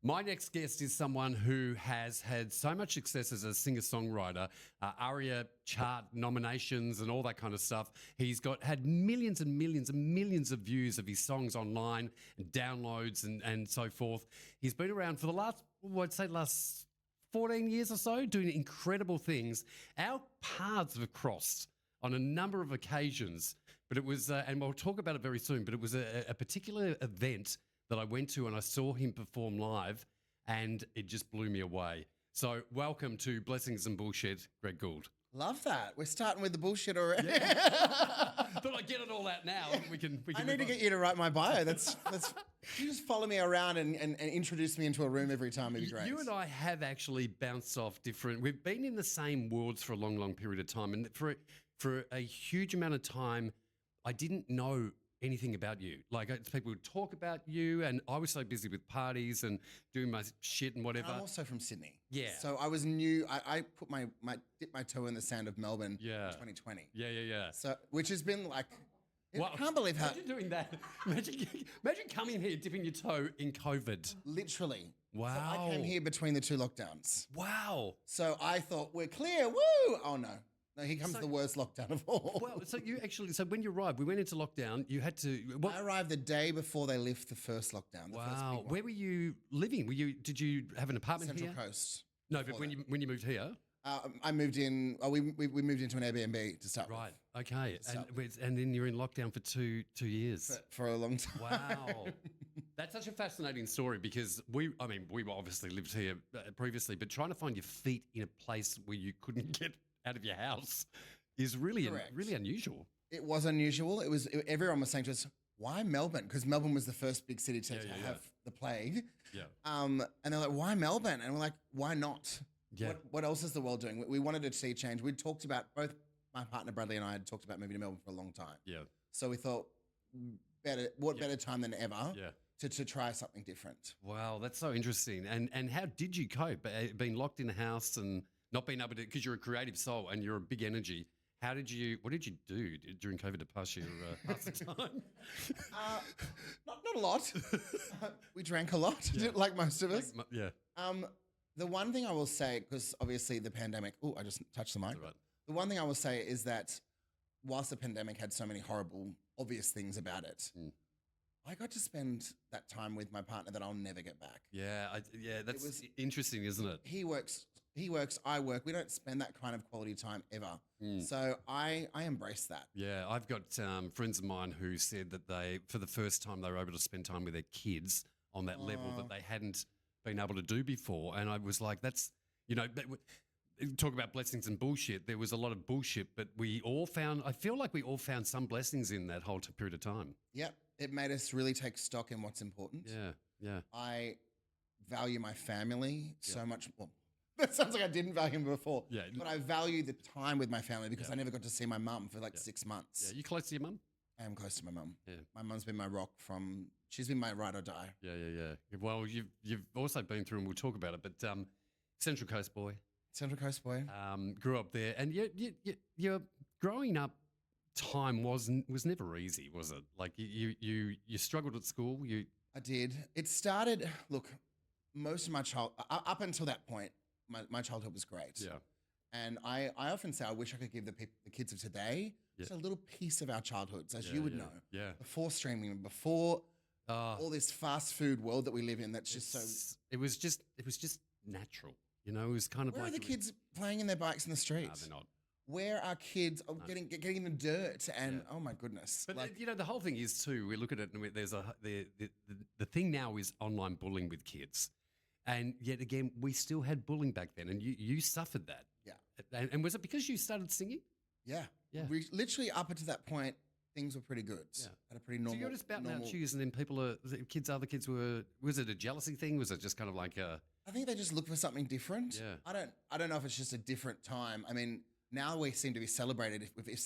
My next guest is someone who has had so much success as a singer-songwriter, ARIA chart nominations and all that kind of stuff. He's had millions and millions and millions of views of his songs online and downloads and so forth. He's been around for the last 14 years or so, doing incredible things. Our paths have crossed on a number of occasions, but it was, and we'll talk about it very soon, but it was a particular event that I went to and I saw him perform live and it just blew me away. So welcome to Blessings and Bullshit, Greg Gould. Love that. We're starting with the bullshit already. Yeah. Thought I'd get it all out now. We can I need to get you to write my bio. That's you just follow me around and introduce me into a room every time. It'd be great. You and I have actually bounced off different. We've been in the same worlds for a long, long period of time, and for a huge amount of time, I didn't know anything about you. Like people would talk about you, and I was so busy with parties and doing my shit and whatever. And I'm also from Sydney. Yeah. So I was new. I put dipped my toe in the sand of Melbourne in 2020. Yeah. So which has been like, Well, I can't believe how. Imagine doing that. Imagine coming here dipping your toe in COVID. Literally. Wow. So I came here between the two lockdowns. Wow. So I thought we're clear. Woo! Oh no. No, here comes the worst lockdown of all. Well, so when you arrived, we went into lockdown. You had to. I arrived the day before they lift the first lockdown. Wow. Where were you living? Did you have an apartment Central here? Coast. No, but when you moved here. I moved in. We moved into an Airbnb to start. Right. Okay. And then you're in lockdown for two years. For a long time. Wow. That's such a fascinating story because we obviously lived here previously, but trying to find your feet in a place where you couldn't get out of your house is really unusual. It was unusual. Everyone was saying to us, why Melbourne? Because Melbourne was the first big city to have the plague. Yeah. And they're like, why Melbourne? And we're like, why not? Yeah. What else is the world doing? We wanted to see change. We'd talked about, both my partner Bradley and I had talked about moving to Melbourne for a long time. Yeah. So we thought, better time than ever to try something different. Wow, that's so interesting. And how did you cope? Being locked in the house and not being able to, because you're a creative soul and you're a big energy. What did you do during COVID to pass the time? Not a lot. We drank a lot, like most of us. The one thing I will say, because obviously the pandemic, I just touched the mic. Right. The one thing I will say is that whilst the pandemic had so many horrible, obvious things about it, I got to spend that time with my partner that I'll never get back. Yeah, that's interesting, isn't it? He works, I work. We don't spend that kind of quality time ever. So I embrace that. Yeah, I've got friends of mine who said that for the first time, they were able to spend time with their kids on that level that they hadn't been able to do before. And I was like, that's, talk about blessings and bullshit. There was a lot of bullshit, but I feel like we all found some blessings in that whole period of time. Yep. It made us really take stock in what's important. Yeah. I value my family so much. Well, that sounds like I didn't value them before. Yeah. But I value the time with my family because I never got to see my mum for 6 months. Yeah. You close to your mum? I am close to my mum. Yeah. My mum's been my rock she's been my ride or die. Yeah. Well, you've also been through, and we'll talk about it, but Central Coast boy. Central Coast boy. Grew up there, and your growing up time was never easy, was it? Like you struggled at school. I did. It started. Look, most of my up until that point, my childhood was great. Yeah. And I often say I wish I could give the kids of today just a little piece of our childhoods, as you would know. Yeah. Before streaming, before all this fast food world that we live in, that's just so. It was just natural. It was kind of Where like. are the kids playing in their bikes in the streets? No, they're not. Where are kids getting in the dirt? And oh my goodness! But the whole thing is too. We look at it and there's the thing now is online bullying with kids, and yet again we still had bullying back then, and you suffered that. Yeah. And was it because you started singing? Yeah. Yeah. We literally up until that point, things were pretty good. Yeah. Had a pretty normal. So you're just spouting out shoes, and then other kids were. Was it a jealousy thing? Was it just kind of like a? I think they just look for something different. Yeah. I don't know if it's just a different time. I mean, now we seem to be celebrated. If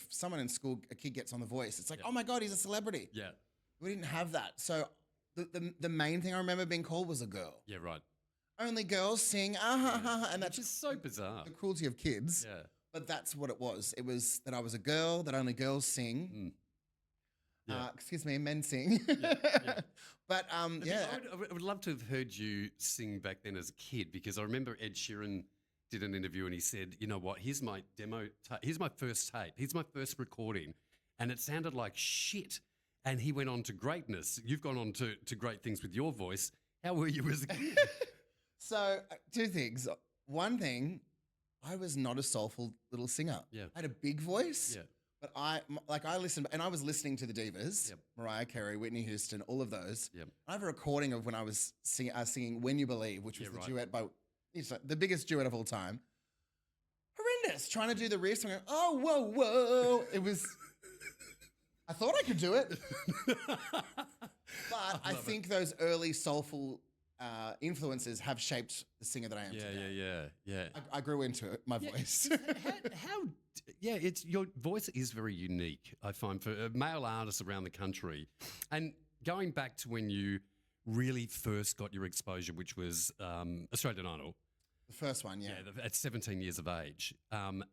someone in school, a kid gets on The Voice, it's like, oh my God, he's a celebrity. Yeah. We didn't have that. So the main thing I remember being called was a girl. Yeah. Right. Only girls sing, and that's just so bizarre. The cruelty of kids. Yeah. But that's what it was. It was that I was a girl, that only girls sing. Excuse me, men sing. But yeah. I would love to have heard you sing back then as a kid, because I remember Ed Sheeran did an interview and he said, you know what, here's my demo, here's my first tape, here's my first recording, and it sounded like shit. And he went on to greatness. You've gone on to great things with your voice. How were you as a kid? So, two things. One thing, I was not a soulful little singer. Yeah. I had a big voice. Yeah. But I listened, and I was listening to the divas, Mariah Carey, Whitney Houston, all of those. Yep. I have a recording of when I was singing "When You Believe," which was the duet by, it's like the biggest duet of all time. Horrendous. Trying to do the riffs, I'm going, oh, whoa, whoa. It was, I thought I could do it. But I think those early soulful influences have shaped the singer that I am today. Yeah. I grew into it, my voice. It's your voice is very unique, I find, for male artists around the country. And going back to when you really first got your exposure, which was Australian Idol. The first one, yeah. At 17 years of age. And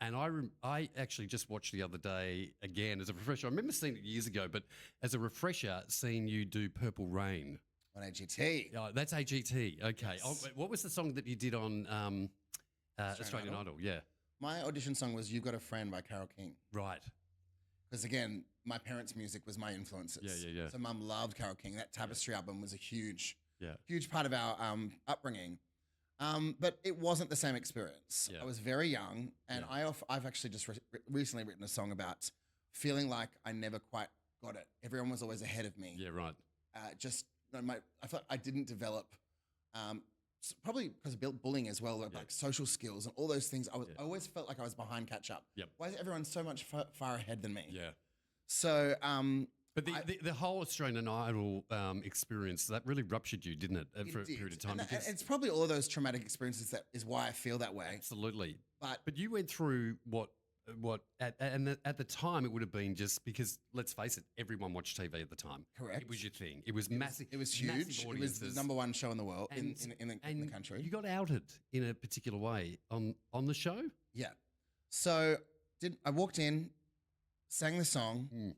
I actually just watched the other day again as a refresher. I remember seeing it years ago, but as a refresher, seeing you do Purple Rain. On AGT. Oh, that's AGT. Okay. Yes. Oh, what was the song that you did on Australian Idol? Yeah. My audition song was "You've Got a Friend" by Carole King. Right. Because again, my parents' music was my influences. Yeah. So Mum loved Carole King. That Tapestry album was a huge part of our upbringing. But it wasn't the same experience. Yeah. I was very young, and I've actually just recently written a song about feeling like I never quite got it. Everyone was always ahead of me. Yeah, right. I thought I didn't develop, probably because of bullying as well, like social skills and all those things. I always felt like I was behind catch up. Yep. Why is everyone so much far ahead than me? Yeah. So, but the whole Australian Idol experience, that really ruptured you, didn't it, for a period of time? And it's probably all of those traumatic experiences that is why I feel that way. Absolutely. But you went through what at the time it would have been, just because, let's face it, everyone watched TV at the time. Correct. It was your thing. It was massive. It was huge. It was the #1 show in the world, in the country. You got outed in a particular way on the show? Yeah. So I walked in, sang the song.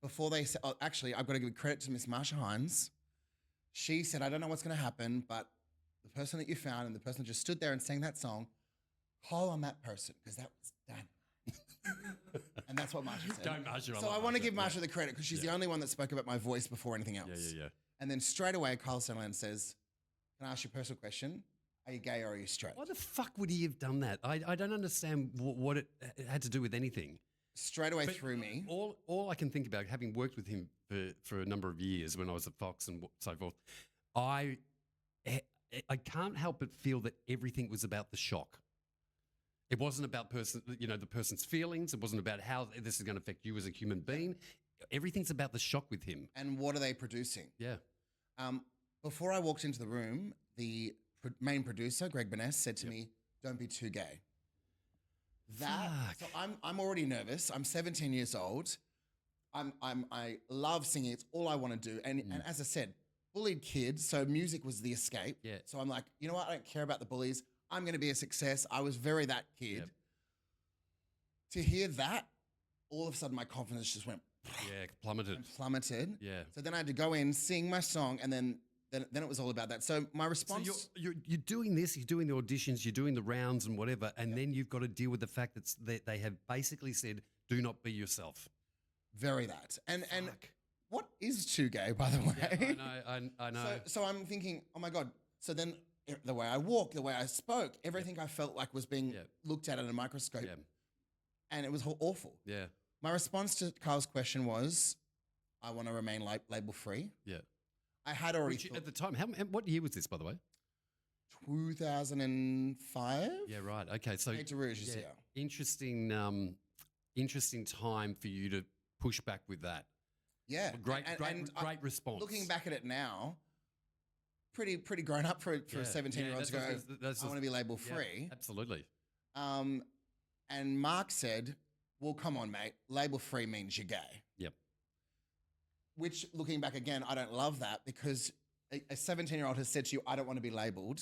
Before they said, actually, I've got to give credit to Miss Marsha Hines. She said, I don't know what's going to happen, but the person that you found and the person that just stood there and sang that song, call on that person, because that was done. And that's what Marsha said. Don't Marsha. So I want to give Marsha the credit, because she's the only one that spoke about my voice before anything else. Yeah. And then straight away, Kyle Sandland says, can I ask you a personal question? Are you gay or are you straight? Why the fuck would he have done that? I don't understand what it had to do with anything. Straight away through me. All I can think about, having worked with him for a number of years when I was at Fox and so forth, I can't help but feel that everything was about the shock. It wasn't about the person's feelings. It wasn't about how this is going to affect you as a human being. Everything's about the shock with him. And what are they producing? Yeah. Before I walked into the room, the main producer, Greg Gould, said to me, "Don't be too gay." So I'm already nervous. I'm 17 years old. I love singing. It's all I want to do. And as I said, bullied kid. So music was the escape. Yeah. So I'm like, you know what? I don't care about the bullies. I'm going to be a success. I was very that kid. Yep. To hear that, all of a sudden my confidence just went plummeted. Yeah. So then I had to go in, sing my song, and then it was all about that. So my response... So you're doing this, you're doing the auditions, you're doing the rounds and whatever, and then you've got to deal with the fact that they have basically said, do not be yourself. Very that. And what is too gay, by the way? Yeah, I know. So I'm thinking, oh my God. So then the way I walk, the way I spoke, everything I felt like was being looked at in a microscope. Yeah. And it was awful. Yeah. My response to Carl's question was, I want to remain label free. Yeah. I had already thought, at the time. What year was this, by the way? 2005. Yeah, right. Okay, so interesting time for you to push back with that. Yeah, great response. Looking back at it now, pretty grown up for a 17-year-old to go. I want to be label free. Yeah, absolutely. And Mark said, "Well, come on, mate. Label free means you're gay." Yep. Which, looking back again, I don't love that, because a 17-year-old has said to you, "I don't want to be labelled,"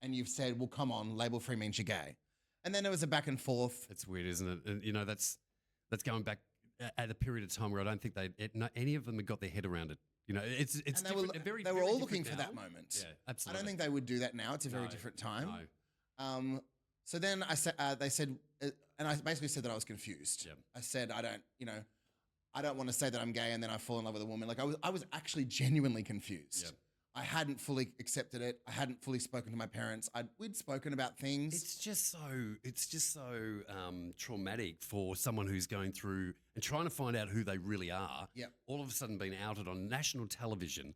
and you've said, "Well, come on, label free means you're gay." And then there was a back and forth. It's weird, isn't it? And that's going back at a period of time where I don't think any of them had got their head around it. You know, it's And very they were very all different looking for now. that moment. Yeah, I absolutely. don't think they would do that now. It's a very No, different time. No. So then they said, and I basically said that I was confused. Yep. I said, I don't want to say that I'm gay and then I fall in love with a woman. Like I was actually genuinely confused. Yep. I hadn't fully accepted it. I hadn't fully spoken to my parents. We'd spoken about things. It's just so traumatic for someone who's going through and trying to find out who they really are. Yep. All of a sudden being outed on national television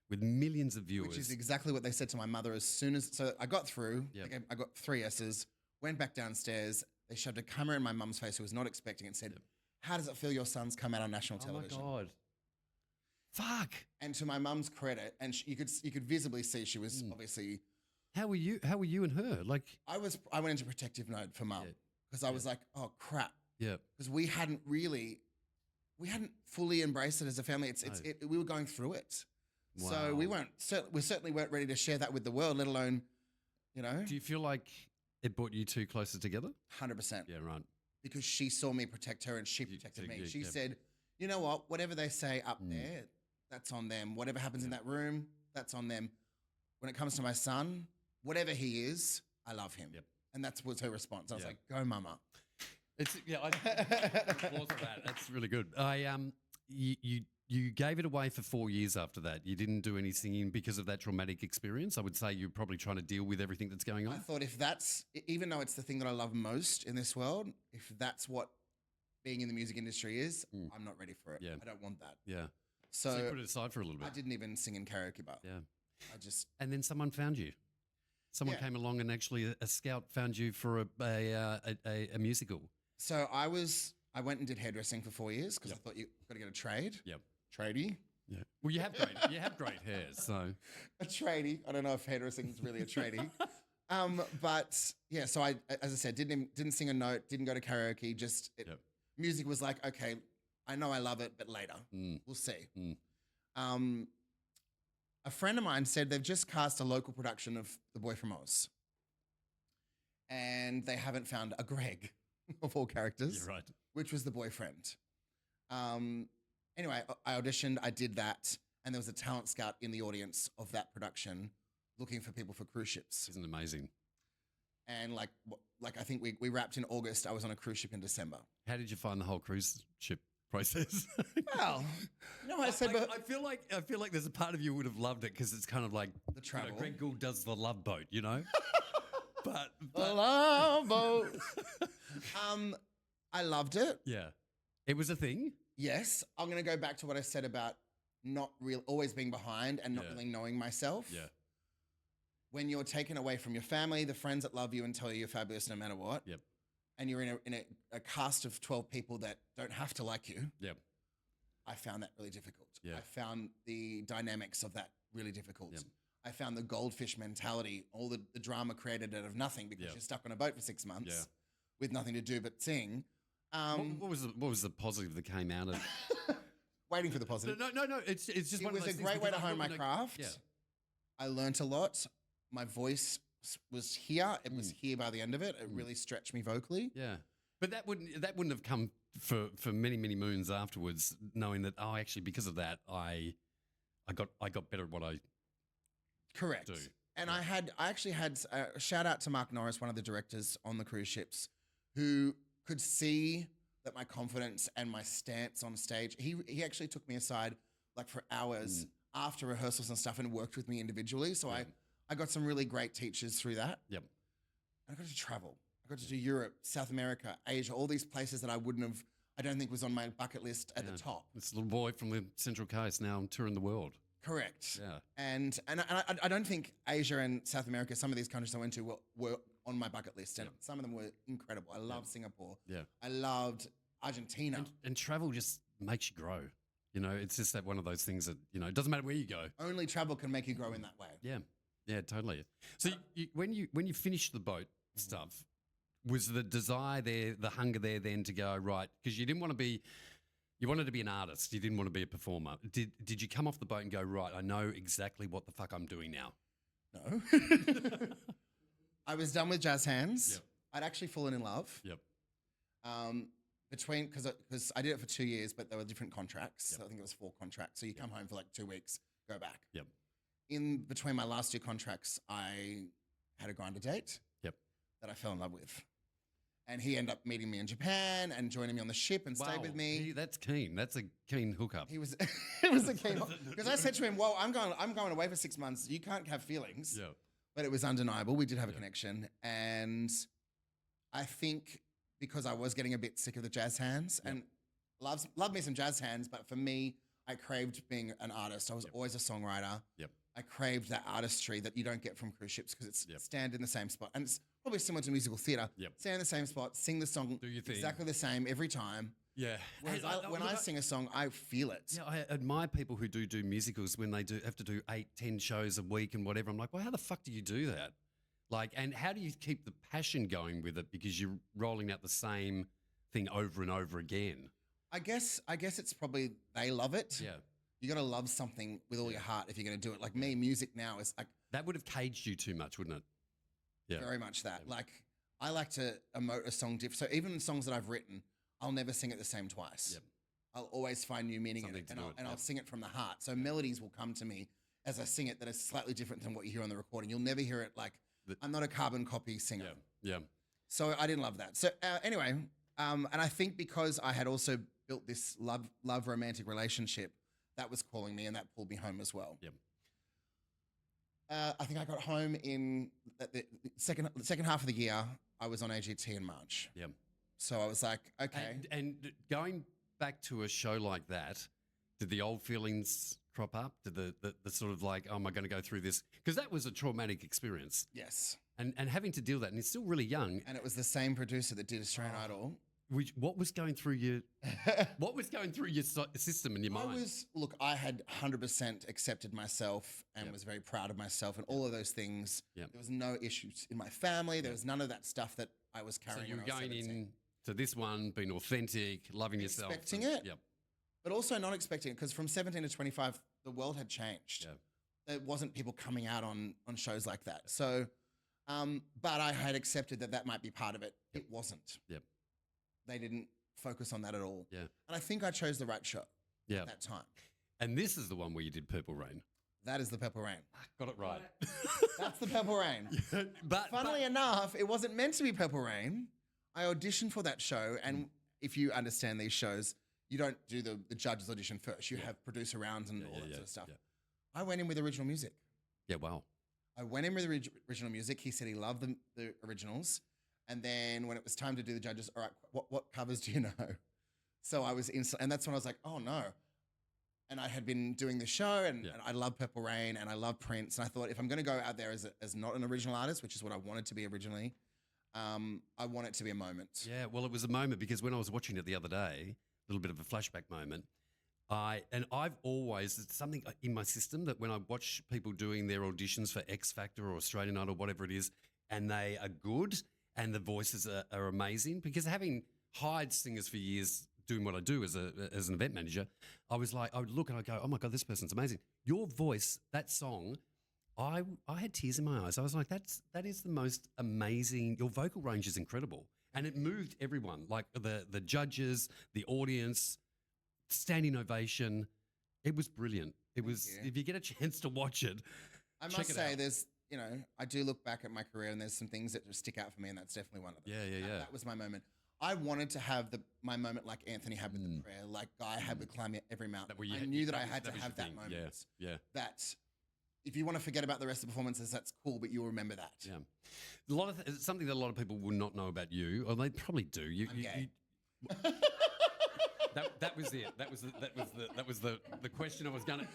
with millions of viewers. Which is exactly what they said to my mother as soon as. So I got through. Yep. I got 3 S's. Went back downstairs. They shoved a camera in my mum's face who was not expecting it and said, "How does it feel your son's come out on national television?" Oh my God. Fuck. And to my mum's credit, and you could visibly see she was obviously. How were you and her? Like I went into protective mode for mum because I was like, oh crap. Yeah. Because we hadn't fully embraced it as a family. We were going through it. Wow. So we certainly weren't ready to share that with the world, let alone, Do you feel like it brought you two closer together? 100%. Yeah, right. Because she saw me protect her and she protected me. She yeah. said, you know what, whatever they say up there, that's on them. Whatever happens in that room, that's on them. When it comes to my son, whatever he is, I love him. Yep. And that was her response. I was like, go mama. I applause for that. That's really good. You gave it away for 4 years after that. You didn't do any singing because of that traumatic experience. I would say you're probably trying to deal with everything that's going on. I thought if that's, even though it's the thing that I love most in this world, if that's what being in the music industry is, I'm not ready for it. Yeah. I don't want that. Yeah. So you put it aside for a little bit. I didn't even sing in karaoke bar. Yeah. And then someone found you. Someone came along and actually a scout found you for a musical. So I went and did hairdressing for 4 years because I thought you've got to get a trade. Yep. Tradie. Yeah. Well, you have great hair, so a tradie. I don't know if hairdressing is really a tradie. But yeah, so I, as I said, didn't sing a note, didn't go to karaoke. Music was like, okay, I know I love it, but later we'll see. A friend of mine said they've just cast a local production of The Boy from Oz, and they haven't found a Greg of all characters. You're right. Which was the boyfriend. Anyway, I auditioned, I did that, and there was a talent scout in the audience of that production looking for people for cruise ships. Isn't it amazing? And like I think we wrapped in August. I was on a cruise ship in December. How did you find the whole cruise ship process? Well, I said, I feel like there's a part of you would have loved it because it's kind of like the travel. Greg Gould does the Love Boat, but the Love Boat. I loved it. Yeah, it was a thing. Yes, I'm going to go back to what I said about always being behind and not really knowing myself. Yeah. When you're taken away from your family, the friends that love you and tell you you're fabulous no matter what. Yep. And you're in a cast of 12 people that don't have to like you. Yep. I found that really difficult. Yeah. I found the dynamics of that really difficult. Yep. I found the goldfish mentality, all the drama created out of nothing because you're stuck on a boat for 6 months with nothing to do but sing. What was the positive that came out of it? Waiting for the positive. No. It's just it was a great way to hone my craft. Yeah. I learnt a lot. My voice was here. It was here by the end of it. It really stretched me vocally. Yeah, but that wouldn't have come for many moons afterwards. Knowing that actually because of that I got better at what I correct. do. And I actually had a shout out to Mark Norris, one of the directors on the cruise ships, who could see that my confidence and my stance on stage. He actually took me aside like for hours after rehearsals and stuff and worked with me individually. So I got some really great teachers through that. Yep. And I got to travel. I got to do Europe, South America, Asia, all these places that I don't think was on my bucket list at the top. This little boy from the Central Coast now touring the world. Correct. Yeah. And I don't think Asia and South America, some of these countries I went to were on my bucket list. And some of them were incredible. I loved Singapore. Yeah. I loved Argentina. And travel just makes you grow. It's just that one of those things that, it doesn't matter where you go. Only travel can make you grow in that way. Yeah. Yeah, totally. So when you finished the boat stuff, was the desire there, the hunger there then to go, right, because you wanted to be an artist. You didn't want to be a performer. Did you come off the boat and go, right, I know exactly what the fuck I'm doing now? No. I was done with jazz hands. Yep. I'd actually fallen in love. Yep. because I did it for 2 years, but there were different contracts. Yep. So I think it was 4 contracts. So you come home for like 2 weeks, go back. Yep. In between my last 2 contracts, I had a grinder date. Yep. That I fell in love with. And he ended up meeting me in Japan and joining me on the ship and stayed with me. That's keen. That's a keen hookup. He was, it was a keen because I said to him, "Well, I'm going away for 6 months. You can't have feelings." Yeah. But it was undeniable. We did have a connection, and I think because I was getting a bit sick of the jazz hands and love me some jazz hands, but for me, I craved being an artist. I was always a songwriter. Yep. I craved that artistry that you don't get from cruise ships because it's stand in the same spot. And it's probably similar to musical theatre. Yep. Stand in the same spot, sing the song Do your thing. exactly the same every time. Yeah. Whereas when I sing a song, I feel it. Yeah, I admire people who do musicals when they have to do 8, 10 shows a week and whatever. I'm like, well, how the fuck do you do that? Like, and how do you keep the passion going with it because you're rolling out the same thing over and over again? I guess it's probably they love it. Yeah. You got to love something with all your heart if you're going to do it. Like me, music now is like that would have caged you too much, wouldn't it? Yeah, very much that. Yeah. Like I like to emote a song different. So even songs that I've written, I'll never sing it the same twice. Yep. I'll always find new meaning Something in it, and I'll sing it from the heart. So melodies will come to me as I sing it that are slightly different than what you hear on the recording. You'll never hear it like I'm not a carbon copy singer. Yeah. So I didn't love that. So anyway, and I think because I had also built this love romantic relationship. That was calling me, and that pulled me home as well. Yep. I think I got home in the second half of the year. I was on AGT in March. Yep. So I was like, okay. And going back to a show like that, did the old feelings crop up? Did the sort of like, oh, am I going to go through this? Because that was a traumatic experience. Yes. And having to deal with that, and it's still really young. And it was the same producer that did Australian Idol. What was going through your system and your mind? I had 100% accepted myself and was very proud of myself and all of those things. Yep. There was no issues in my family. There was none of that stuff that I was carrying. So you were going in to this one, being authentic, loving yourself. Expecting it. Yep. But also not expecting it because from 17 to 25, the world had changed. Yep. There wasn't people coming out on shows like that. So, but I had accepted that might be part of it. Yep. It wasn't. Yep. They didn't focus on that at all. Yeah. And I think I chose the right show at that time. And this is the one where you did Purple Rain. That is the Purple Rain. Got it right. That's the Purple Rain. Yeah, but funnily enough, it wasn't meant to be Purple Rain. I auditioned for that show. And if you understand these shows, you don't do the judge's audition first. You have producer rounds and all that sort of stuff. Yeah. I went in with original music. Yeah, wow. I went in with original music. He said he loved the originals. And then when it was time to do the judges, all right, what covers do you know? So I was and that's when I was like, oh no. And I had been doing the show and I love Purple Rain and I love Prince. And I thought if I'm going to go out there as not an original artist, which is what I wanted to be originally, I want it to be a moment. Yeah, well, it was a moment because when I was watching it the other day, a little bit of a flashback moment, I've always, it's something in my system that when I watch people doing their auditions for X Factor or Australian Idol, whatever it is, and they are good, and the voices are amazing because having hired singers for years doing what I do as an event manager, I would look and I'd go, oh my God, this person's amazing. Your voice, that song, I had tears in my eyes. I was like, that is the most amazing, your vocal range is incredible. And it moved everyone, like the judges, the audience, standing ovation. It was brilliant. If you get a chance to watch it, I must say I do look back at my career and there's some things that just stick out for me, and that's definitely one of them. Yeah. That was my moment. I wanted to have my moment like Anthony had with the prayer, like Guy had with Climb Every Mountain. I knew that I had to have that moment. Yeah. That if you want to forget about the rest of the performances, that's cool, but you'll remember that. Yeah. Something that a lot of people will not know about you, or they probably do. I'm gay. That was it. That was the question I was going to.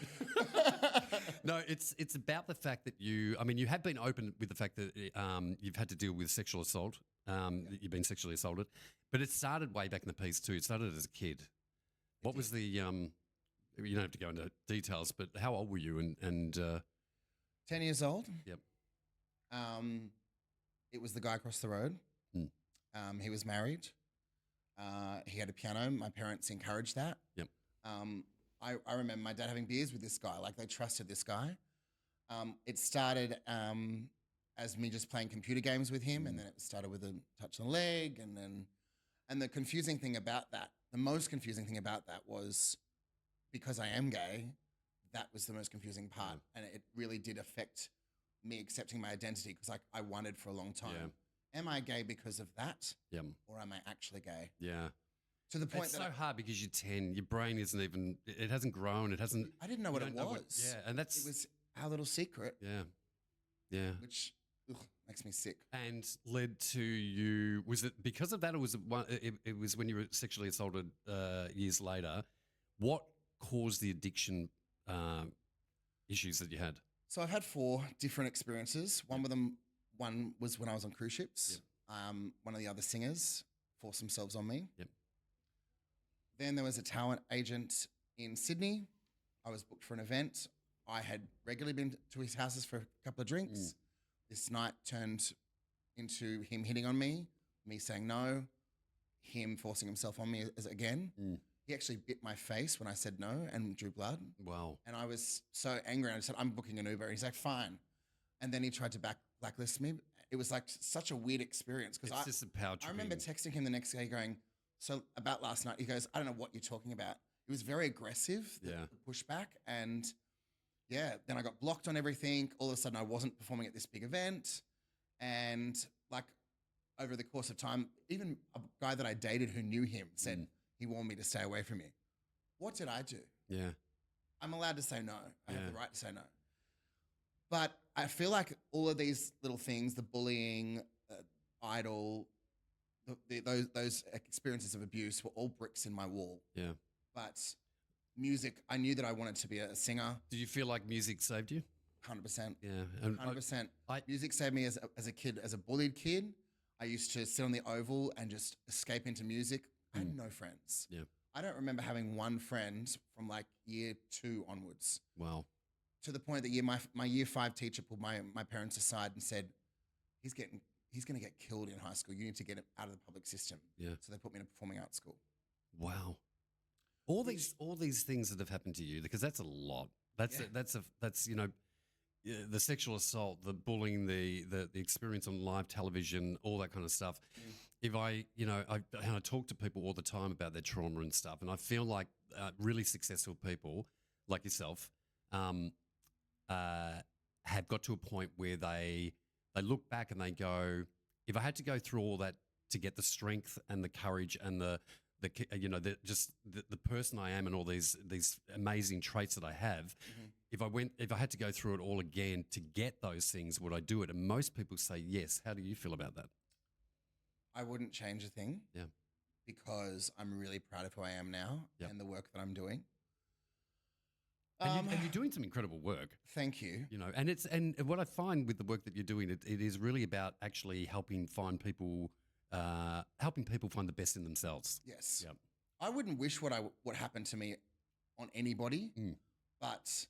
No, it's about the fact that you have been open with the fact that you've had to deal with sexual assault. You've been sexually assaulted, but it started way back in the piece too. It started as a kid. What was the you don't have to go into details, but how old were you? And 10 years old. Yep. It was the guy across the road. He was married. He had a piano. My parents encouraged that. Yep. I remember my dad having beers with this guy. Like they trusted this guy. It started as me just playing computer games with him, and then it started with a touch on the leg, and then And the confusing thing about that, the most confusing thing about that was because I am gay, that was the most confusing part. And it really did affect me accepting my identity because I wondered for a long time, am I gay because of that? Or am I actually gay? Yeah. To the point it's that so hard because you're 10, your brain isn't even, it hasn't grown. It hasn't. I didn't know what it was. And it was our little secret. Yeah. Which makes me sick. And led to you, was it because of that or was it was when you were sexually assaulted years later? What caused the addiction issues that you had? So I've had 4 different experiences. One was when I was on cruise ships. One of the other singers forced themselves on me. Then there was a talent agent in Sydney. I was booked for an event. I had regularly been to his houses for a couple of drinks. This night turned into him hitting on me saying no, him forcing himself on me again. He actually bit my face when I said no and drew blood. Wow. And I was so angry. And I said, I'm booking an Uber. And he's like, fine. And then he tried to blacklist me. It was like such a weird experience. Because I remember texting him the next day going, so about last night, he goes, I don't know what you're talking about. It was very aggressive, the pushback. And then I got blocked on everything. All of a sudden I wasn't performing at this big event. And like over the course of time, even a guy that I dated who knew him said, he warned me to stay away from you. What did I do? Yeah. I'm allowed to say no. I have the right to say no. But I feel like all of these little things, the bullying, idol, those experiences of abuse were all bricks in my wall. Yeah. But music, I knew that I wanted to be a singer. Did you feel like music saved you? 100%. Yeah. 100%. Music saved me as a kid, as a bullied kid. I used to sit on the Oval and just escape into music. I had no friends. Yeah. I don't remember having one friend from like year 2 onwards. Wow. To the point that my year 5 teacher pulled my parents aside and said, he's going to get killed in high school. You need to get him out of the public system. Yeah. So they put me in a performing arts school. Wow. All these things that have happened to you, because that's a lot. That's the sexual assault, the bullying, the experience on live television, all that kind of stuff. If I talk to people all the time about their trauma and stuff, and I feel like really successful people like yourself have got to a point where they look back and they go, if I had to go through all that to get the strength and the courage and the person I am and all these amazing traits that I have, if I had to go through it all again to get those things, would I do it? And most people say yes. How do you feel about that? I wouldn't change a thing. Yeah. Because I'm really proud of who I am now and the work that I'm doing. And you're doing some incredible work. Thank you. And what I find with the work that you're doing, it is really about actually helping people find the best in themselves. Yes. Yep. I wouldn't wish what happened to me on anybody, but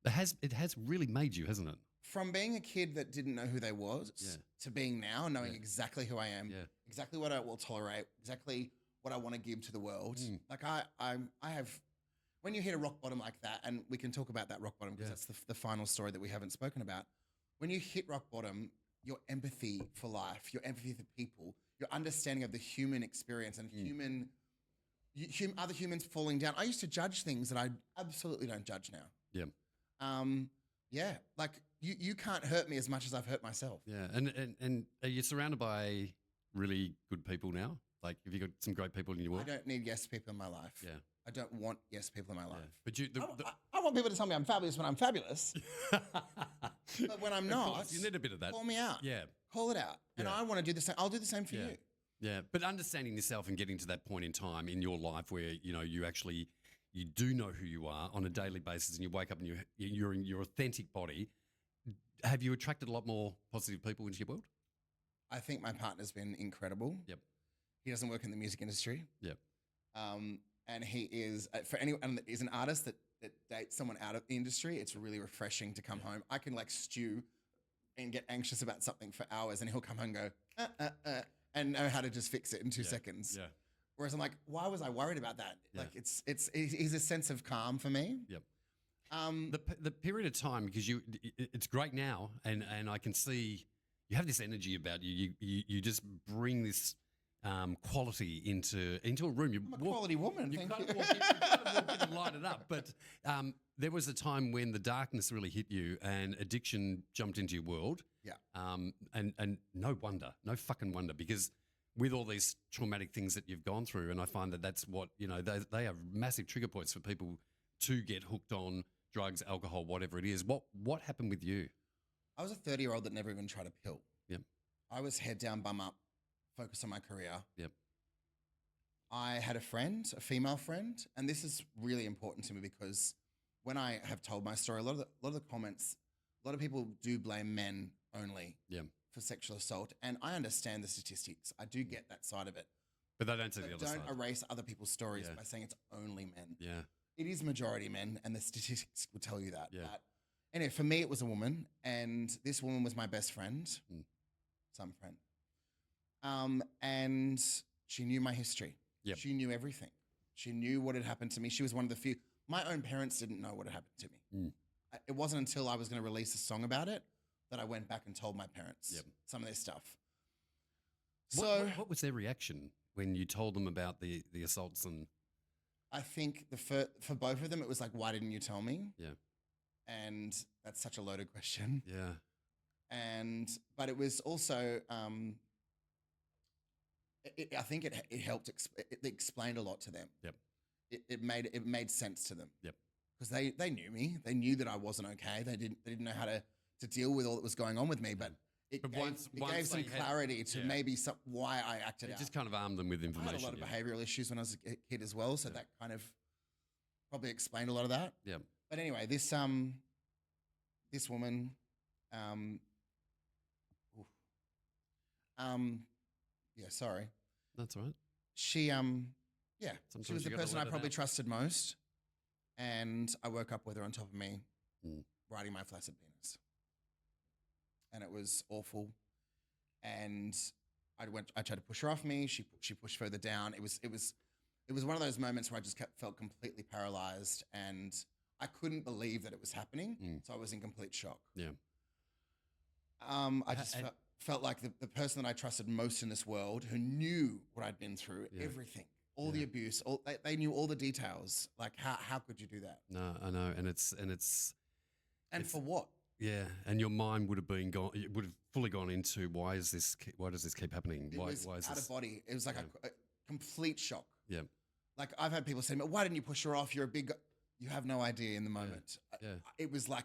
it has really made you, hasn't it? From being a kid that didn't know who they was to being now knowing exactly who I am, exactly what I will tolerate, exactly what I want to give to the world. Like I have, when you hit a rock bottom like that, and we can talk about that rock bottom because that's the final story that we haven't spoken about. When you hit rock bottom, your empathy for life, your empathy for people, your understanding of the human experience and other humans falling down. I used to judge things that I absolutely don't judge now. Yeah. Like you can't hurt me as much as I've hurt myself. Yeah. And are you surrounded by really good people now? Like, have you got some great people in your world? I don't need yes people in my life. Yeah. I don't want yes people in my life. But I want people to tell me I'm fabulous when I'm fabulous. But when I'm not, you need a bit of that. Call me out. Yeah. Call it out. And I want to do the same. I'll do the same for you. Yeah. But understanding yourself and getting to that point in time in your life where, you do know who you are on a daily basis and you wake up and you're in your authentic body. Have you attracted a lot more positive people into your world? I think my partner's been incredible. Yep. He doesn't work in the music industry. Yep. And he is, for anyone that is an artist that dates someone out of the industry, it's really refreshing to come home. I can like stew and get anxious about something for hours and he'll come home and go, and know how to just fix it in 2 seconds. Yeah. Whereas I'm like, why was I worried about that? Yeah. Like he's a sense of calm for me. Yep. The period of time, because it's great now and I can see you have this energy about you. You just bring this quality into a room. I'm a quality woman, You thank kind you. of walk in and light it up. But there was a time when the darkness really hit you and addiction jumped into your world. Yeah. And no wonder, no fucking wonder, because with all these traumatic things that you've gone through, and I find that that's what, they are massive trigger points for people to get hooked on drugs, alcohol, whatever it is. What happened with you? I was a 30-year-old that never even tried a pill. Yep. I was head down, bum up, focused on my career. Yep. I had a friend, a female friend, and this is really important to me because when I have told my story, a lot of the comments, a lot of people do blame men only for sexual assault, and I understand the statistics. I do get that side of it. But they don't say the other side. Don't erase other people's stories by saying it's only men. Yeah. It is majority men, and the statistics will tell you that. Yeah. But anyway, for me, it was a woman, and this woman was my best friend, some friend. And she knew my history. Yep. She knew everything. She knew what had happened to me. She was one of the few. My own parents didn't know what had happened to me. It wasn't until I was going to release a song about it that I went back and told my parents some of their stuff. So, what was their reaction when you told them about the assaults? And I think for both of them, it was like, why didn't you tell me? Yeah. And that's such a loaded question. Yeah. But it was also, I think it helped. It explained a lot to them. Yep. It made sense to them. Yep. Because they knew me. They knew that I wasn't okay. They didn't know how to deal with all that was going on with me. But it gave some clarity to maybe why I acted out. It just kind of armed them with information. I had a lot of behavioral issues when I was a kid as well, so that kind of probably explained a lot of that. Yeah. But anyway, this woman, yeah, sorry. That's all right. She Sometimes she was the you gotta person I let it probably out. trusted most, and I woke up with her on top of me, riding my flaccid penis, and it was awful. And I tried to push her off me. She pushed further down. It was one of those moments where I just felt completely paralyzed, and I couldn't believe that it was happening. So I was in complete shock. Yeah. I just felt like the person that I trusted most in this world, who knew what I'd been through, everything, all the abuse, they knew all the details. Like how could you do that? No, I know, and for what? Yeah, and your mind would have been gone. It would have fully gone into why does this keep happening? It was why is out this? of body. It was like a complete shock. Yeah. Like I've had people say, "Why didn't you push her off? You're a big." You have no idea in the moment. Yeah. It was like.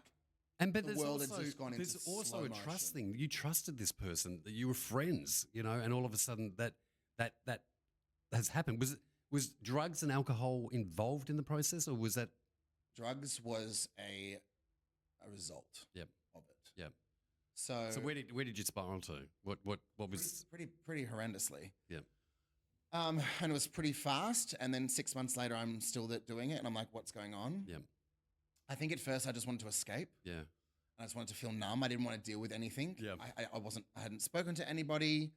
But the world had just gone into there's also slow a motion. trust thing. You trusted this person, that you were friends, and all of a sudden that has happened. Was drugs and alcohol involved in the process, or was that? Drugs was a result of it. Yep. So where did you spiral to? What was pretty horrendously. Yeah. And it was pretty fast. And then 6 months later, I'm still doing it, and I'm like, what's going on? Yeah. I think at first I just wanted to escape. Yeah. And I just wanted to feel numb. I didn't want to deal with anything. Yeah. I hadn't spoken to anybody.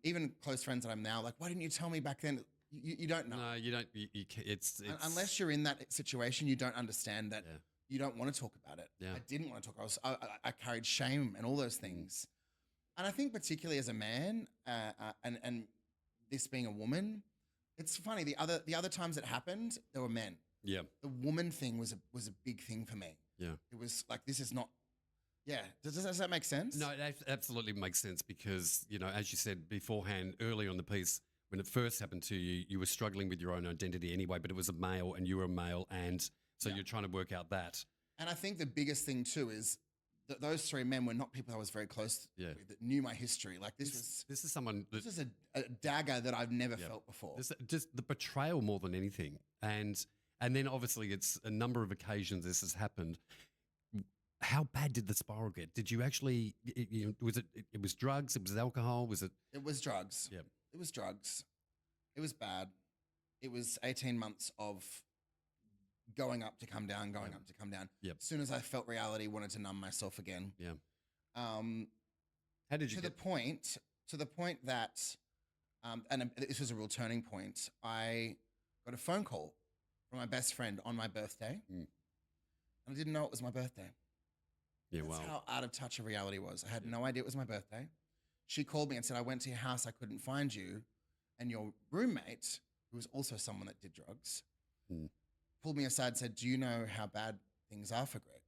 Even close friends that I'm now, like, why didn't you tell me back then? You don't know. No, you don't. It's unless you're in that situation, you don't understand that. Yeah. You don't want to talk about it. Yeah. I didn't want to talk. I carried shame and all those things. And I think particularly as a man, and this being a woman, it's funny. The other times it happened, there were men. Yeah. The woman thing was a big thing for me. Yeah. It was like, this is not. Yeah. Does that make sense? No, it absolutely makes sense because, as you said beforehand, early on the piece, when it first happened to you, you were struggling with your own identity anyway, but it was a male and you were a male, and so you're trying to work out that. And I think the biggest thing too is that those three men were not people I was very close with, that knew my history. Like this is someone that, this is a dagger that I've never felt before. Just the betrayal more than anything. And then obviously it's a number of occasions this has happened. How bad did the spiral get? Did you actually, it was drugs, it was alcohol, was it? It was drugs. Yeah. It was drugs. It was bad. It was 18 months of going up to come down, going up to come down. Yep. As soon as I felt reality, wanted to numb myself again. Yeah. How did you to the point that, and this was a real turning point, I got a phone call from my best friend on my birthday, and I didn't know it was my birthday. Yeah, That's how out of touch of reality was. I had no idea it was my birthday. she called me and said, I went to your house, I couldn't find you. And your roommate, who was also someone that did drugs, pulled me aside and said, do you know how bad things are for Greg?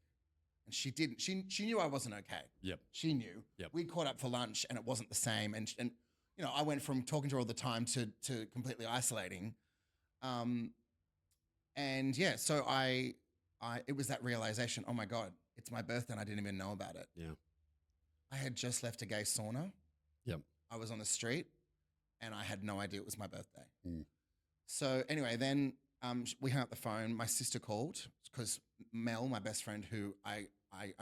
And she didn't. She knew I wasn't okay. Yep. She knew. Yep. We caught up for lunch and it wasn't the same. And you know, I went from talking to her all the time to completely isolating. And yeah, so it was that realization, oh my God, it's my birthday and I didn't even know about it. Yeah. I had just left a gay sauna. Yep. I was on the street and I had no idea it was my birthday. So anyway, then we hung up the phone. My sister called because Mel, my best friend, who I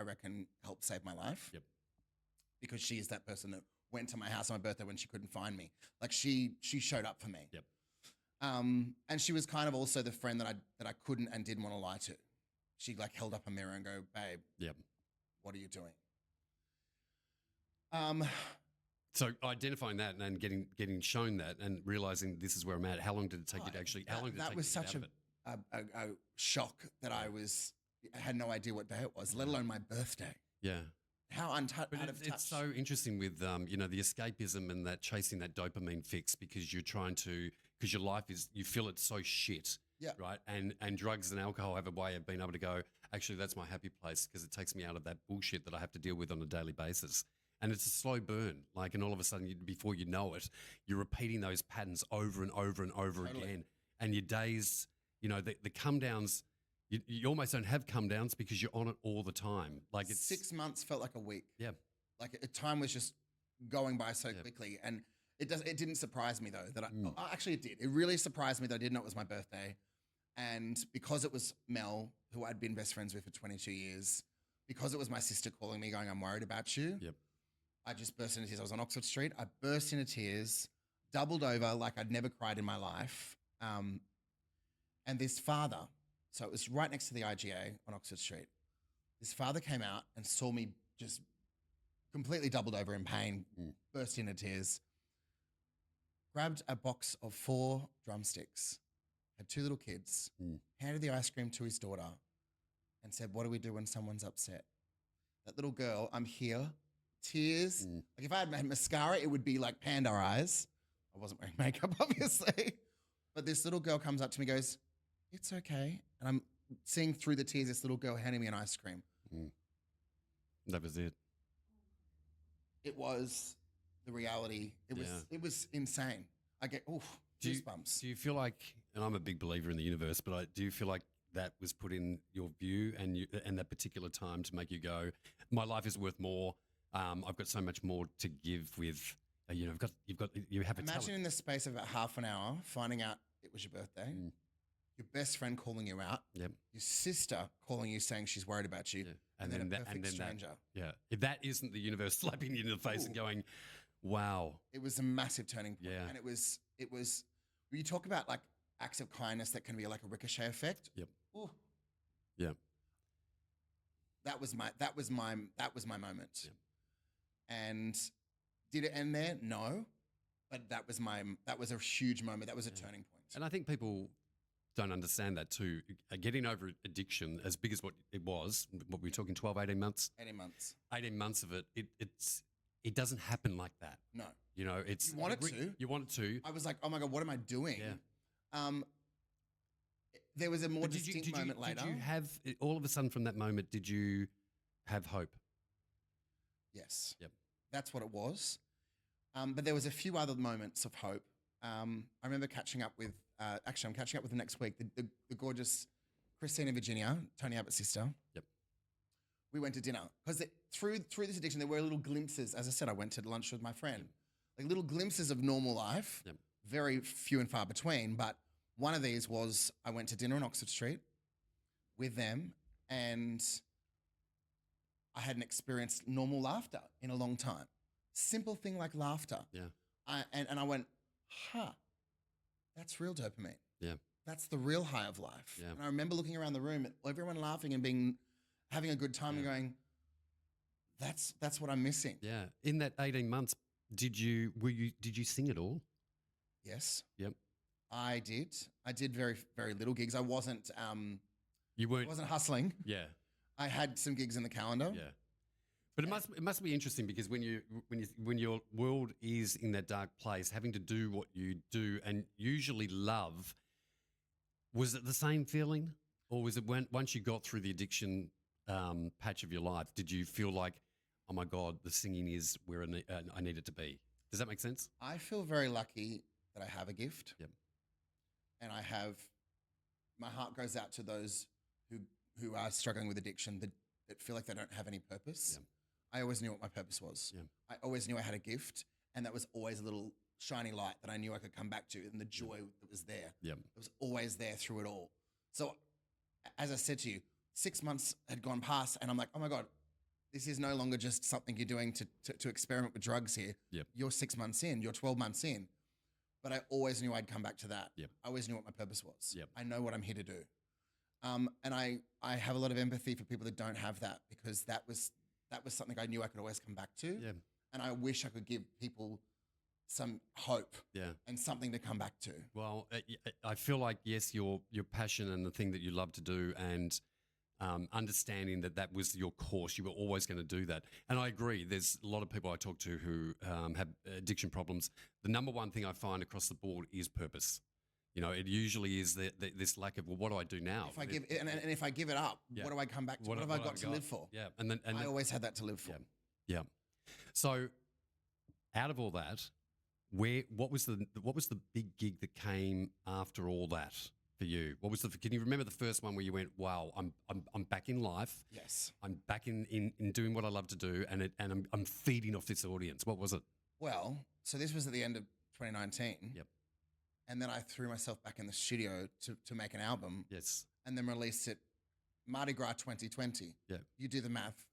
reckon helped save my life. Yep. Because she is that person that went to my house on my birthday when she couldn't find me. Like she showed up for me. Yep. And she was kind of also the friend that I couldn't and didn't want to lie to. She like held up a mirror and go, babe, Yep. what are you doing? So identifying that and then getting shown that and realizing this is where I'm at. How long did it take you to actually? How long did it take was you to such get out of it? a shock that I had no idea what day it was, let alone my birthday. Yeah. How out of touch. It's so interesting with you know, the escapism and that chasing that dopamine fix because your life you feel it's so shit. Yeah. Right. And drugs and alcohol have a way of being able to go, actually, that's my happy place because it takes me out of that bullshit that I have to deal with on a daily basis. And it's a slow burn. Like, and all of a sudden, before you know it, you're repeating those patterns over and over and over again. And your days, you know, the come downs, you almost don't have come downs because you're on it all the time. Like it's 6 months felt like a week. Yeah. Like time was just going by so quickly. And it didn't surprise me though actually it did. It really surprised me that I didn't know it was my birthday. And because it was Mel, who I'd been best friends with for 22 years, because it was my sister calling me going, I'm worried about you. Yep. I just burst into tears. I was on Oxford Street. I burst into tears, doubled over like I'd never cried in my life. And this father, so it was right next to the IGA on Oxford Street. This father came out and saw me just completely doubled over in pain, burst into tears, grabbed a box of 4 drumsticks, had 2 little kids, handed the ice cream to his daughter and said, what do we do when someone's upset? That little girl, I'm here, tears. Like if I had mascara, it would be like panda eyes. I wasn't wearing makeup, obviously. But this little girl comes up to me and goes, it's okay. And I'm seeing through the tears this little girl handing me an ice cream. That was it. It was the reality. It was insane. I get goosebumps. Do you feel like, and I'm a big believer in the universe, but do you feel like that was put in your view and that particular time to make you go, my life is worth more. I've got so much more to give with, you have a Imagine talent. in the space of about half an hour, finding out it was your birthday, your best friend calling you out, your sister calling you saying she's worried about you, and then a perfect stranger. If that isn't the universe slapping you in the face and going, wow. It was a massive turning point. Yeah. And it was, when you talk about like acts of kindness that can be like a ricochet effect. Yep. Ooh. Yeah. That was my moment. Yep. And did it end there? No. But that was a huge moment. That was a turning point. And I think people don't understand that too. Getting over addiction, as big as what it was, what we're talking 12, 18 months? 18 months. 18 months of it, it doesn't happen like that. No. You know, it's... You want it to. You want it to. I was like, oh my God, what am I doing? Yeah. There was a more distinct moment later. Did you have, all of a sudden from that moment, did you have hope? Yes. Yep. That's what it was. But there was a few other moments of hope. I remember catching up with, I'm catching up with them next week, the gorgeous Christina Virginia, Tony Abbott's sister. Yep. We went to dinner because through this addiction, there were little glimpses. As I said, I went to lunch with my friend. Like little glimpses of normal life, very few and far between. But one of these was I went to dinner on Oxford Street with them and I hadn't experienced normal laughter in a long time. Simple thing like laughter. Yeah. And I went, that's real dopamine. Yeah. That's the real high of life. Yeah. And I remember looking around the room at everyone laughing and having a good time and going, that's what I'm missing. Yeah. In that 18 months, did you sing at all? Yes. Yep. I did. I did very, very little gigs. I wasn't you weren't I wasn't hustling. Yeah. I had some gigs in the calendar. Yeah. But it must be interesting because when your world is in that dark place, having to do what you do and usually love, was it the same feeling, or was it once you got through the addiction patch of your life, did you feel like, oh my God, the singing is where I need it to be? Does that make sense? I feel very lucky that I have a gift. Yep. And my heart goes out to those who are struggling with addiction that feel like they don't have any purpose. Yep. I always knew what my purpose was. Yep. I always knew I had a gift, and that was always a little shiny light that I knew I could come back to, and the joy that was there. Yep. It was always there through it all. So, as I said to you, 6 months had gone past, and I'm like, oh my God, this is no longer just something you're doing to experiment with drugs here. Yep. You're 6 months in, you're 12 months in. But I always knew I'd come back to that. Yep. I always knew what my purpose was. Yep. I know what I'm here to do. And I have a lot of empathy for people that don't have that, because that was something I knew I could always come back to. Yeah. And I wish I could give people some hope and something to come back to. Well, I feel like, yes, your passion and the thing that you love to do, and understanding that was your course, you were always going to do that. And I agree. There's a lot of people I talk to who have addiction problems. The number one thing I find across the board is purpose. You know, it usually is this lack of, well, what do I do now? If I give if I give it up, what do I come back to? What have I got to live for? Yeah, and I always had that to live for. Yeah. So, out of all that, what was the big gig that came after all that for you? Can you remember the first one where you went, wow, I'm back in life. Yes. I'm back in doing what I love to do, and I'm feeding off this audience. What was it? Well, so this was at the end of 2019. Yep. And then I threw myself back in the studio to make an album. Yes. And then released it Mardi Gras 2020. Yeah. You do the math.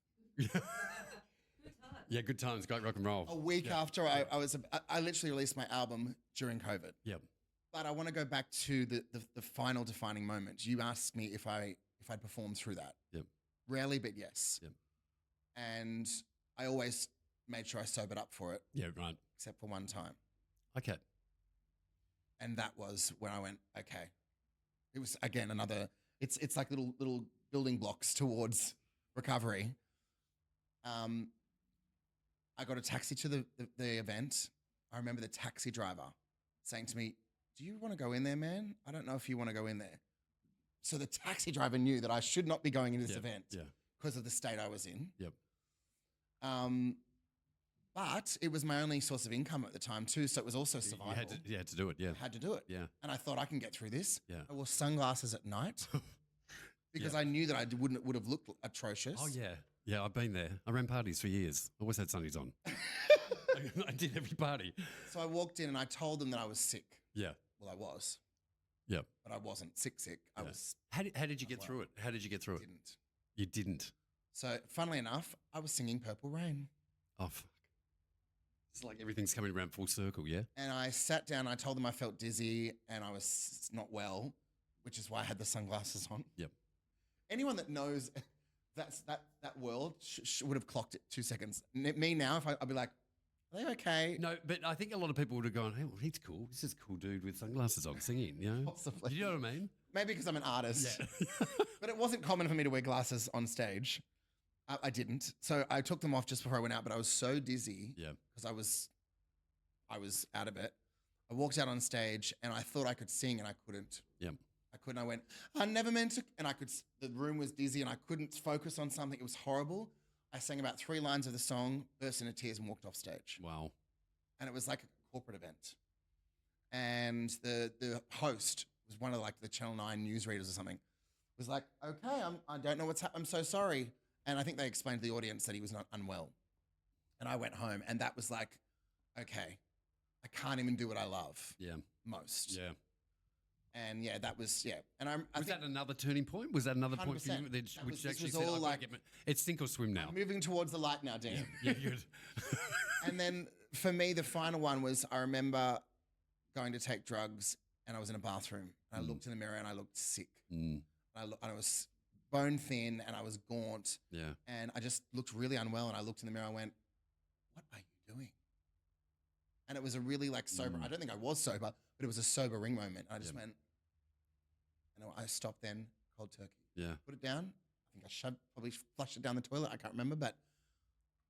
Yeah, good times, great rock and roll. A week after I literally released my album during COVID. Yep. But I want to go back to the final defining moment. You asked me if I'd performed through that. Yep. Rarely, but yes. Yep. And I always made sure I sobered up for it. Yeah, right. Except for one time. Okay. And that was when I went, okay. It was, again, another, it's like little building blocks towards recovery. I got a taxi to the event. I remember the taxi driver saying to me, do you want to go in there, man? I don't know if you want to go in there. So the taxi driver knew that I should not be going into this event because of the state I was in. Yep. But it was my only source of income at the time too, so it was also survival. You had to do it, yeah. I had to do it. Yeah. And I thought I can get through this. Yeah. I wore sunglasses at night because I knew that I would have looked atrocious. Oh, yeah. Yeah, I've been there. I ran parties for years. Always had sunnies on. I did every party. So I walked in and I told them that I was sick. Yeah. Well, I was. Yeah. But I wasn't sick. I was. How did you get through it? How did you get through it? Didn't. You didn't? So funnily enough, I was singing Purple Rain. Oh, fuck. It's like everything's coming around full circle, yeah? And I sat down, I told them I felt dizzy and I was not well, which is why I had the sunglasses on. Yep. Anyone that knows that world would have clocked it 2 seconds. Me now, I'd be like, are they okay? No, but I think a lot of people would have gone, hey, well, he's cool. This is a cool dude with sunglasses on singing, you know? Possibly. You know what I mean? Maybe because I'm an artist. Yeah. But it wasn't common for me to wear glasses on stage. I didn't. So I took them off just before I went out, but I was so dizzy because I was out of it. I walked out on stage and I thought I could sing and I couldn't. Yeah. I couldn't. I went, I never meant to. And the room was dizzy and I couldn't focus on something. It was horrible. I sang about 3 lines of the song, burst into tears and walked off stage. Wow. And it was like a corporate event. And the host was one of like the Channel 9 newsreaders or something. Was like, okay, I don't know what's happened. I'm so sorry. And I think they explained to the audience that he was not unwell. And I went home and that was like, okay, I can't even do what I love most. Yeah. And that was, And was that another turning point? Was that another point for you? Which actually said, all like, it's sink or swim now. I'm moving towards the light now, Dan. Yeah, good. And then for me, the final one was I remember going to take drugs and I was in a bathroom. And I looked in the mirror and I looked sick. And I was bone thin and I was gaunt. Yeah. And I just looked really unwell and I looked in the mirror and I went, what are you doing? And it was a really like sober, I don't think I was sober, but it was a sobering moment. I just went, and I stopped then, cold turkey. Yeah. Put it down. I think I probably flushed it down the toilet. I can't remember, but